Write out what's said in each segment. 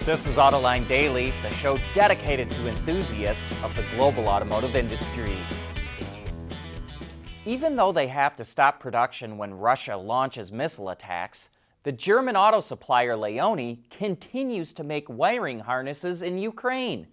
This is Autoline Daily, the show dedicated to enthusiasts of the global automotive industry. Even though they have to stop production when Russia launches missile attacks, the German auto supplier Leoni continues to make wiring harnesses in Ukraine.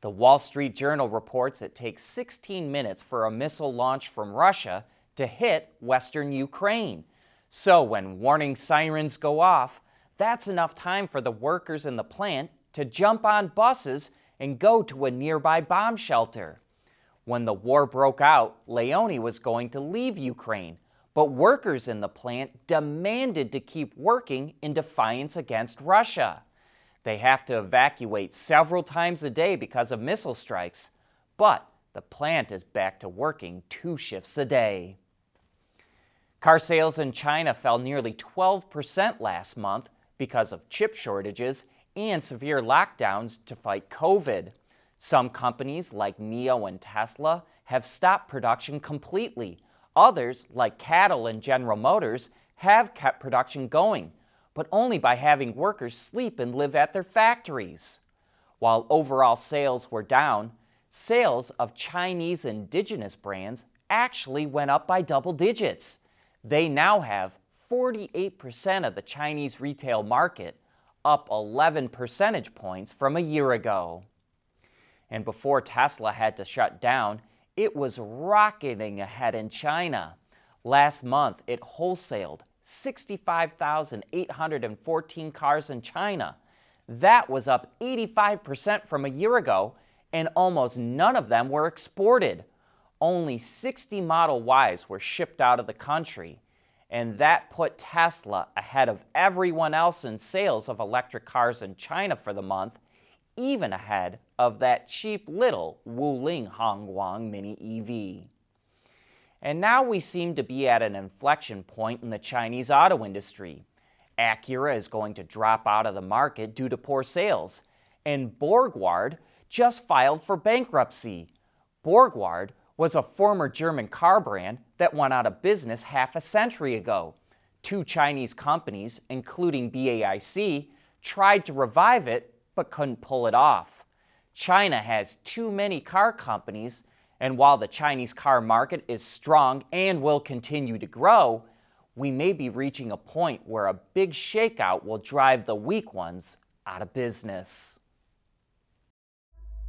The Wall Street Journal reports it takes 16 minutes for a missile launch from Russia to hit western Ukraine. So when warning sirens go off, that's enough time for the workers in the plant to jump on buses and go to a nearby bomb shelter. When the war broke out, Leoni was going to leave Ukraine, but workers in the plant demanded to keep working in defiance against Russia. They have to evacuate several times a day because of missile strikes, but the plant is back to working 2 shifts a day. Car sales in China fell nearly 12% last month because of chip shortages and severe lockdowns to fight COVID. Some companies like NIO and Tesla have stopped production completely. Others, like Cattle and General Motors, have kept production going, but only by having workers sleep and live at their factories. While overall sales were down, sales of Chinese indigenous brands actually went up by double digits. They now have 48% of the Chinese retail market, up 11 percentage points from a year ago. And before Tesla had to shut down, it was rocketing ahead in China. Last month, it wholesaled 65,814 cars in China. That was up 85% from a year ago, and almost none of them were exported. Only 60 Model Ys were shipped out of the country. And that put Tesla ahead of everyone else in sales of electric cars in China for the month, even ahead of that cheap little Wuling Hongguang Mini EV. And now we seem to be at an inflection point in the Chinese auto industry. Acura is going to drop out of the market due to poor sales, and Borgward just filed for bankruptcy. Borgward was a former German car brand that went out of business half a century ago. 2 Chinese companies, including BAIC, tried to revive it but couldn't pull it off. China has too many car companies, and while the Chinese car market is strong and will continue to grow, we may be reaching a point where a big shakeout will drive the weak ones out of business.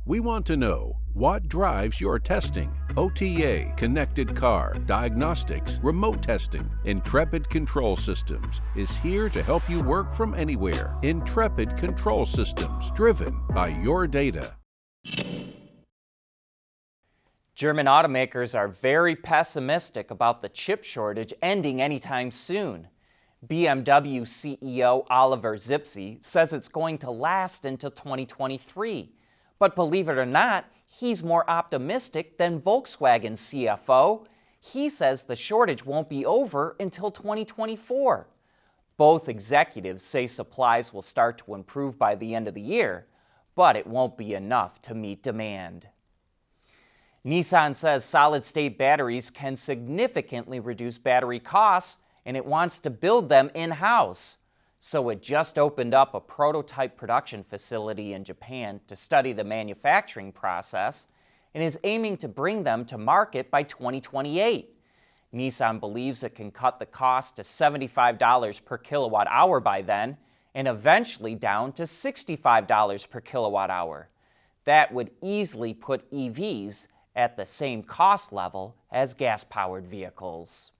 We want to know what drives your testing. OTA, connected car, diagnostics, remote testing. Intrepid Control Systems is here to help you work from anywhere. Intrepid Control Systems, driven by your data. German automakers are very pessimistic about the chip shortage ending anytime soon. BMW CEO Oliver Zipse says it's going to last until 2023. But believe it or not, he's more optimistic than Volkswagen CFO. He says the shortage won't be over until 2024. Both executives say supplies will start to improve by the end of the year, but it won't be enough to meet demand. Nissan says solid-state batteries can significantly reduce battery costs, and it wants to build them in-house. So it just opened up a prototype production facility in Japan to study the manufacturing process and is aiming to bring them to market by 2028. Nissan believes it can cut the cost to $75 per kilowatt hour by then and eventually down to $65 per kilowatt hour. That would easily put EVs at the same cost level as gas-powered vehicles.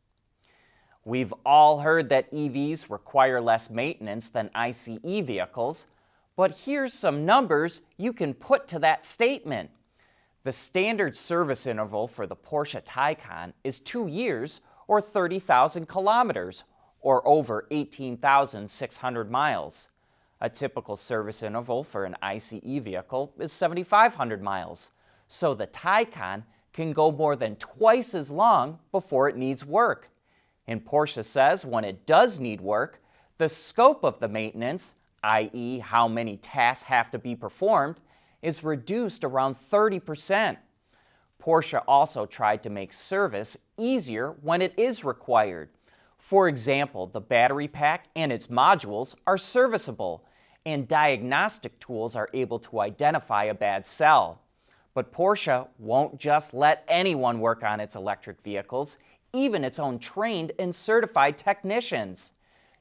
We've all heard that EVs require less maintenance than ICE vehicles, but here's some numbers you can put to that statement. The standard service interval for the Porsche Taycan is 2 years or 30,000 kilometers, or over 18,600 miles. A typical service interval for an ICE vehicle is 7,500 miles, so the Taycan can go more than twice as long before it needs work. And Porsche says when it does need work, the scope of the maintenance, i.e. how many tasks have to be performed, is reduced around 30%. Porsche also tried to make service easier when it is required. For example, the battery pack and its modules are serviceable, and diagnostic tools are able to identify a bad cell. But Porsche won't just let anyone work on its electric vehicles, even its own trained and certified technicians.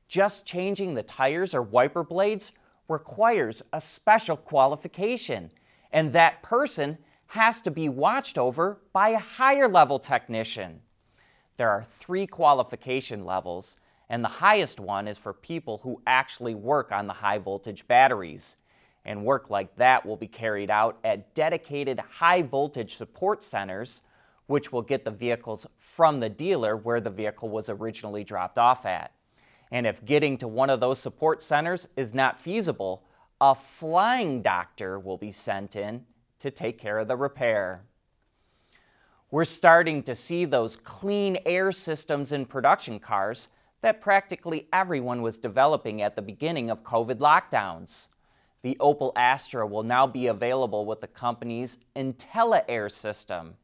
Just changing the tires or wiper blades requires a special qualification, and that person has to be watched over by a higher level technician. There are 3 qualification levels, and the highest one is for people who actually work on the high voltage batteries. And work like that will be carried out at dedicated high voltage support centers, which will get the vehicles from the dealer where the vehicle was originally dropped off at. And if getting to one of those support centers is not feasible, a flying doctor will be sent in to take care of the repair. We're starting to see those clean air systems in production cars that practically everyone was developing at the beginning of COVID lockdowns. The Opel Astra will now be available with the company's IntelliAir system.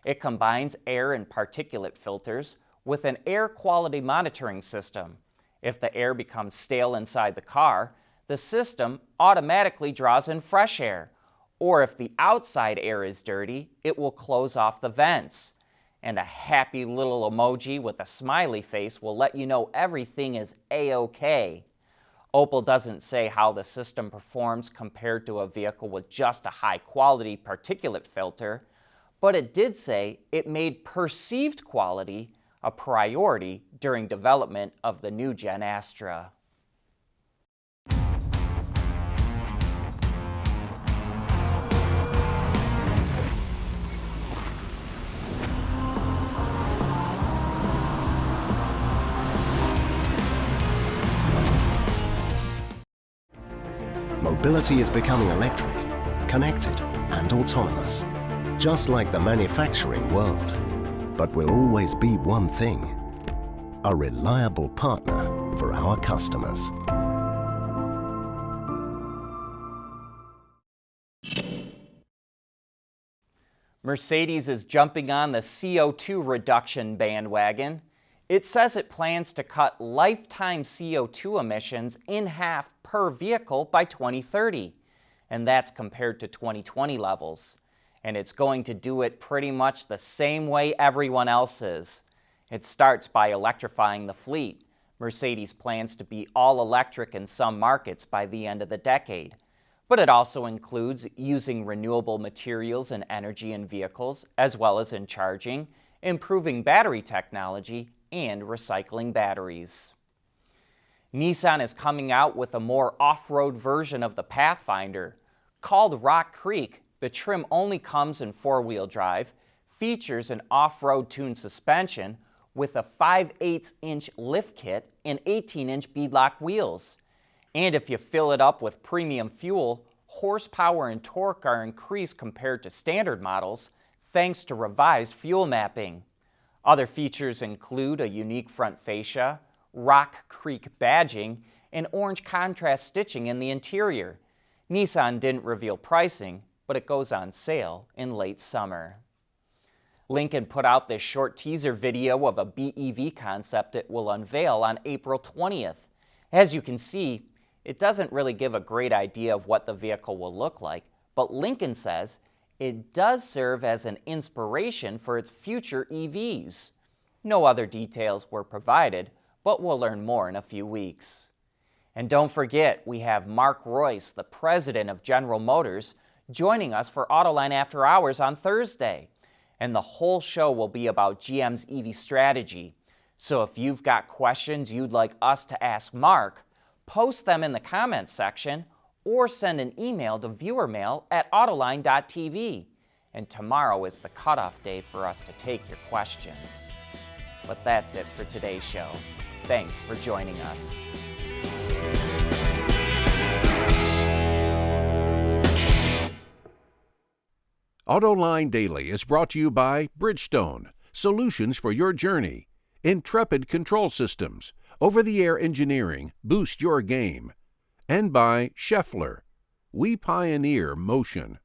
It combines air and particulate filters with an air quality monitoring system. If the air becomes stale inside the car, the system automatically draws in fresh air. Or if the outside air is dirty, it will close off the vents. And a happy little emoji with a smiley face will let you know everything is A-OK. Opel doesn't say how the system performs compared to a vehicle with just a high-quality particulate filter, but it did say it made perceived quality a priority during development of the new Gen Astra. Mobility is becoming electric, connected, and autonomous, just like the manufacturing world. But will always be one thing: a reliable partner for our customers. Mercedes is jumping on the CO2 reduction bandwagon. It says it plans to cut lifetime CO2 emissions in half per vehicle by 2030, and that's compared to 2020 levels. And it's going to do it pretty much the same way everyone else is. It starts by electrifying the fleet. Mercedes plans to be all electric in some markets by the end of the decade. But it also includes using renewable materials and energy in vehicles, as well as in charging, improving battery technology, and recycling batteries. Nissan is coming out with a more off-road version of the Pathfinder. Called Rock Creek, the trim only comes in 4-wheel drive, features an off-road tuned suspension with a 5/8-inch lift kit and 18-inch beadlock wheels. And if you fill it up with premium fuel, horsepower and torque are increased compared to standard models thanks to revised fuel mapping. Other features include a unique front fascia, Rock Creek badging, and orange contrast stitching in the interior. Nissan didn't reveal pricing, but it goes on sale in late summer. Lincoln put out this short teaser video of a BEV concept it will unveil on April 20th. As you can see, it doesn't really give a great idea of what the vehicle will look like, but Lincoln says it does serve as an inspiration for its future EVs. No other details were provided, but we'll learn more in a few weeks. And don't forget, we have Mark Royce, the president of General Motors, joining us for Autoline After Hours on Thursday. And the whole show will be about GM's EV strategy. So if you've got questions you'd like us to ask Mark, post them in the comments section or send an email to viewermail@autoline.tv. And tomorrow is the cutoff day for us to take your questions. But that's it for today's show. Thanks for joining us. Autoline Daily is brought to you by Bridgestone, solutions for your journey. Intrepid Control Systems, over-the-air engineering, boost your game. And by Scheffler, we pioneer motion.